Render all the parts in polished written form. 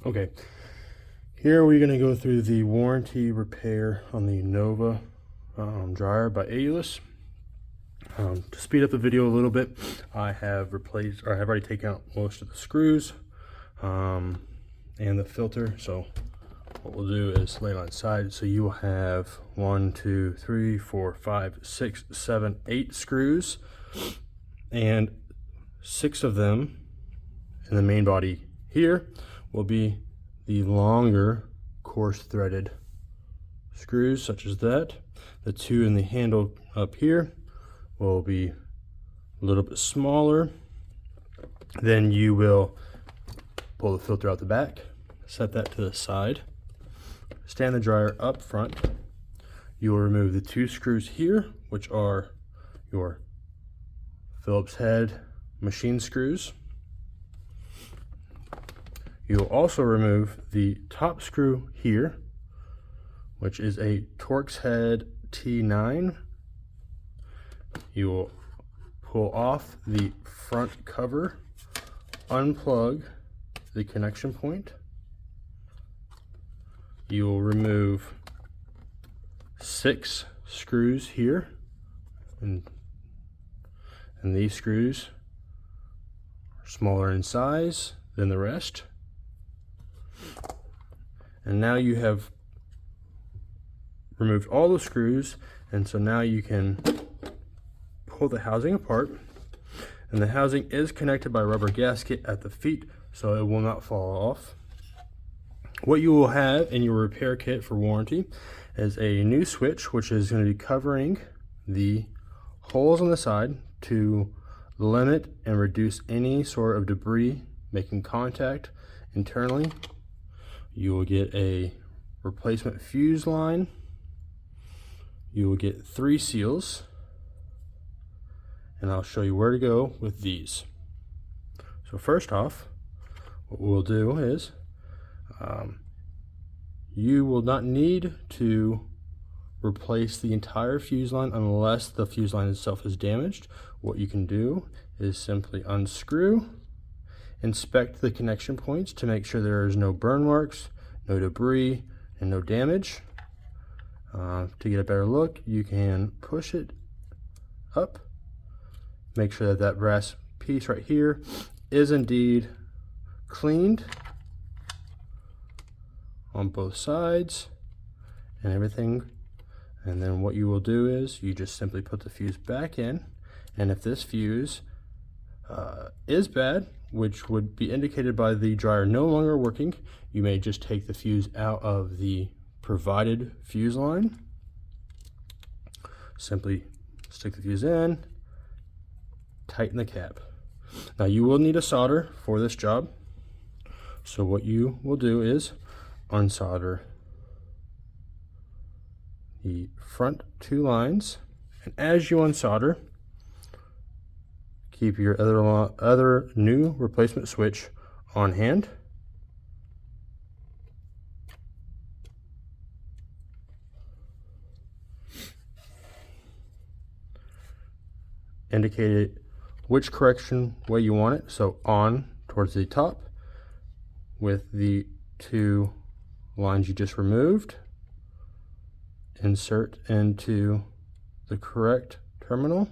Okay, here we're going to go through the warranty repair on the Nova dryer by Aeolus. To speed up the video a little bit, I have already taken out most of the screws and the filter. So what we'll do is lay it on its side. So you will have 1, 2, 3, 4, 5, 6, 7, 8 screws, and 6 of them in the main body here will be the longer coarse threaded screws, such as that. The 2 in the handle up here will be a little bit smaller. Then you will pull the filter out the back, set that to the side, stand the dryer up front. You will remove the 2 screws here, which are your Phillips head machine screws. You'll also remove the top screw here, which is a Torx head T9. You will pull off the front cover, unplug the connection point. You will remove 6 screws here, and these screws are smaller in size than the rest. And now you have removed all the screws, and so now you can pull the housing apart. And the housing is connected by a rubber gasket at the feet, so it will not fall off. What you will have in your repair kit for warranty is a new switch, which is going to be covering the holes on the side to limit and reduce any sort of debris making contact internally. You will get a replacement fuse line. You will get 3 seals, and I'll show you where to go with these. So first off, what we'll do is you will not need to replace the entire fuse line unless the fuse line itself is damaged. What you can do is simply unscrew, inspect the connection points to make sure there is no burn marks, no debris, and no damage. To get a better look, you can push it up, make sure that that brass piece right here is indeed cleaned on both sides and everything. And then what you will do is you just simply put the fuse back in, and if this fuse is bad, which would be indicated by the dryer no longer working, you may just take the fuse out of the provided fuse line. Simply stick the fuse in, tighten the cap. Now you will need a solder for this job, so what you will do is unsolder the front 2 lines, and as you unsolder, keep your other new replacement switch on hand. Indicate which correction way you want it, so on towards the top with the 2 lines you just removed. Insert into the correct terminal.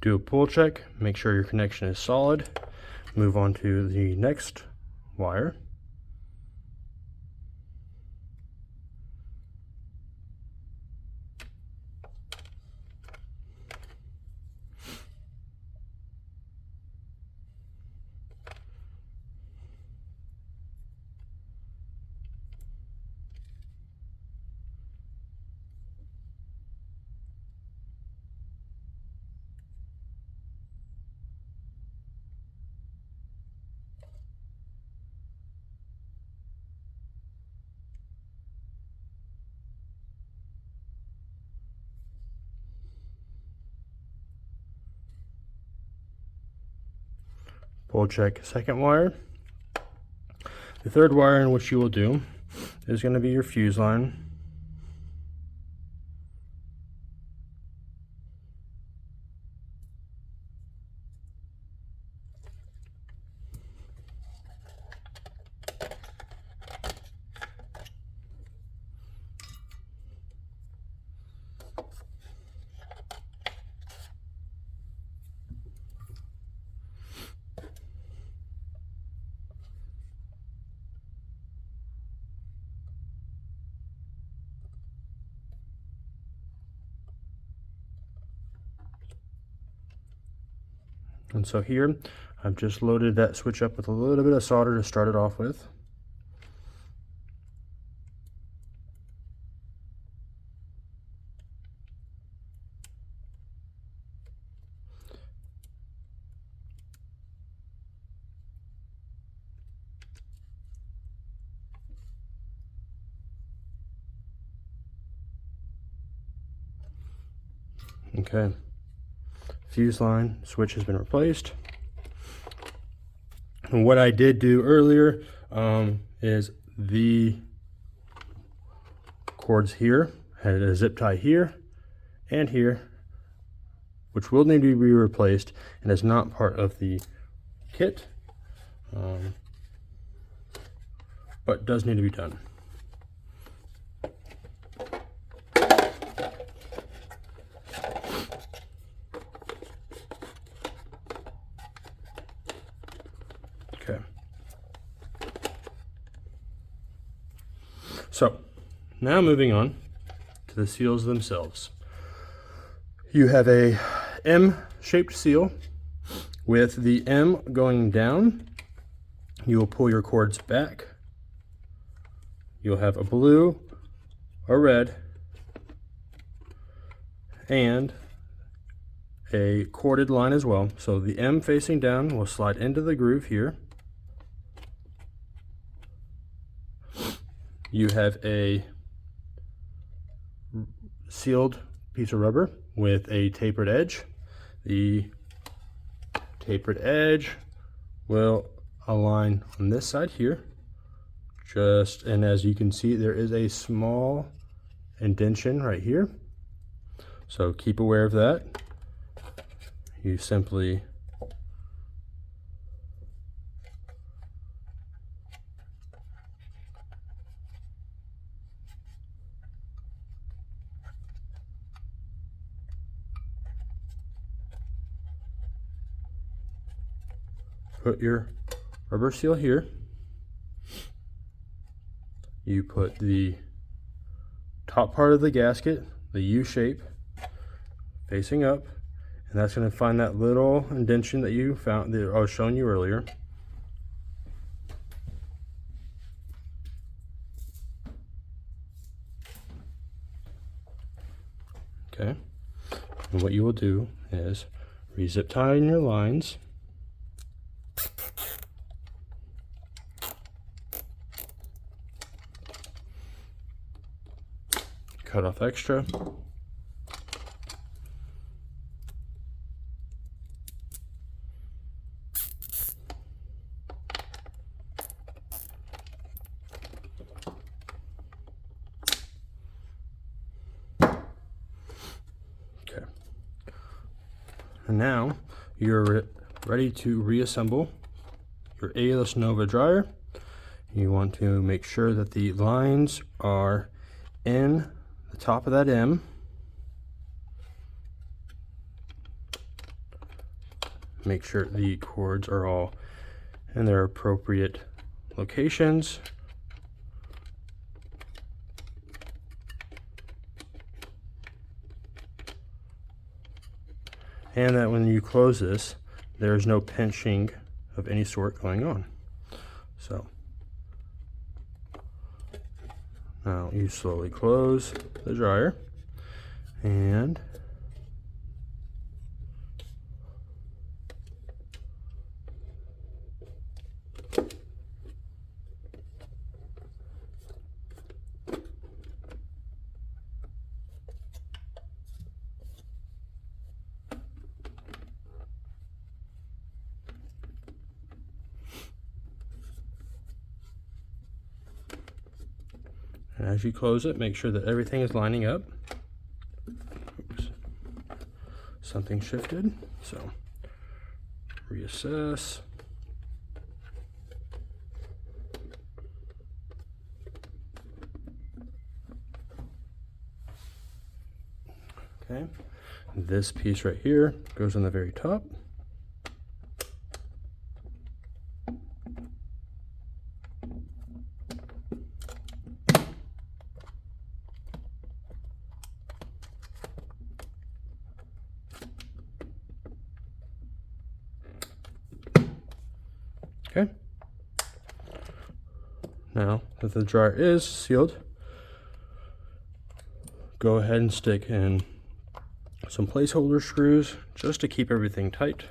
Do a pull check, make sure your connection is solid. Move on to the next wire. We'll check second wire. The third wire in which you will do is going to be your fuse line. And so here, I've just loaded that switch up with a little bit of solder to start it off with. Okay, fuse line switch has been replaced. And what I did do earlier is the cords here had a zip tie here and here, which will need to be replaced and is not part of the kit, but does need to be done. Okay. So now moving on to the seals themselves. You have a M-shaped seal with the M going down. You will pull your cords back. You'll have a blue, a red, and a corded line as well. So the M facing down will slide into the groove here. You have a sealed piece of rubber with a tapered edge. The tapered edge will align on this side here. And as you can see, there is a small indentation right here. So keep aware of that. You simply put your rubber seal here. You put the top part of the gasket, the U shape, facing up, and that's going to find that little indentation that you found that I was showing you earlier. Okay, and what you will do is re-zip tie in your lines. Cut off extra. Okay. And now you're ready to reassemble your aeolus Nova dryer. You want to make sure that the lines are in the top of that M. Make sure the cords are all in their appropriate locations. And that when you close this, there's no pinching of any sort going on. So now you slowly close the dryer and And as you close it, make sure that everything is lining up. Oops. Something shifted, so reassess. Okay, this piece right here goes on the very top. Okay. Now that the dryer is sealed, go ahead and stick in some placeholder screws just to keep everything tight.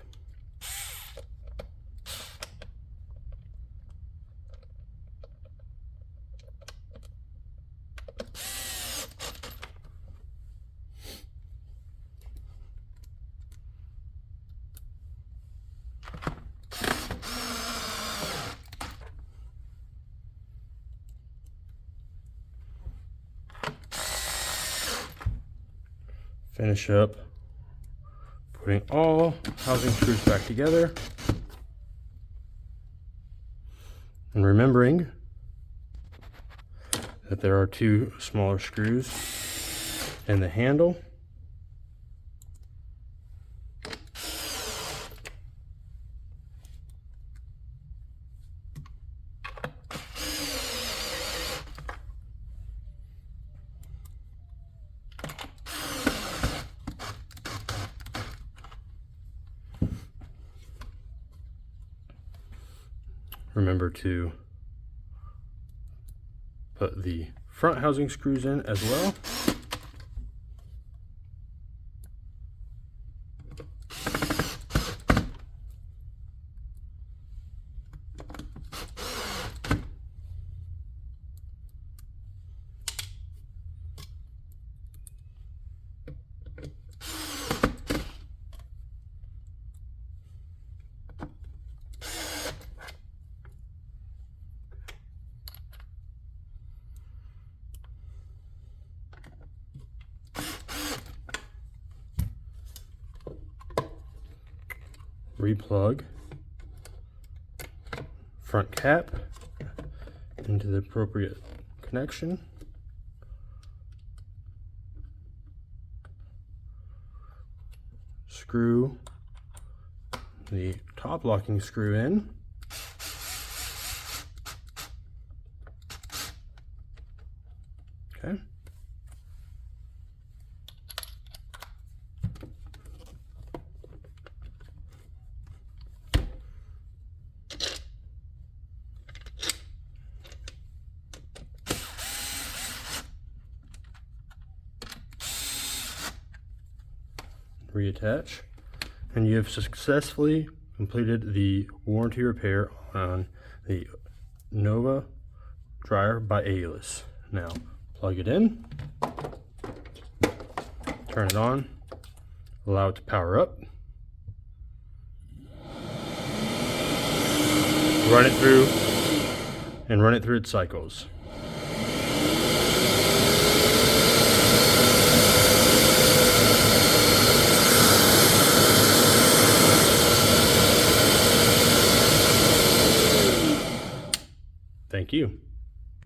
Finish up putting all housing screws back together, and remembering that there are 2 smaller screws in the handle. Remember to put the front housing screws in as well. Replug front cap into the appropriate connection. Screw the top locking screw in. Okay. Reattach, and you have successfully completed the warranty repair on the Nova dryer by Aeolus. Now plug it in, turn it on, allow it to power up, run it through its cycles. Thank you.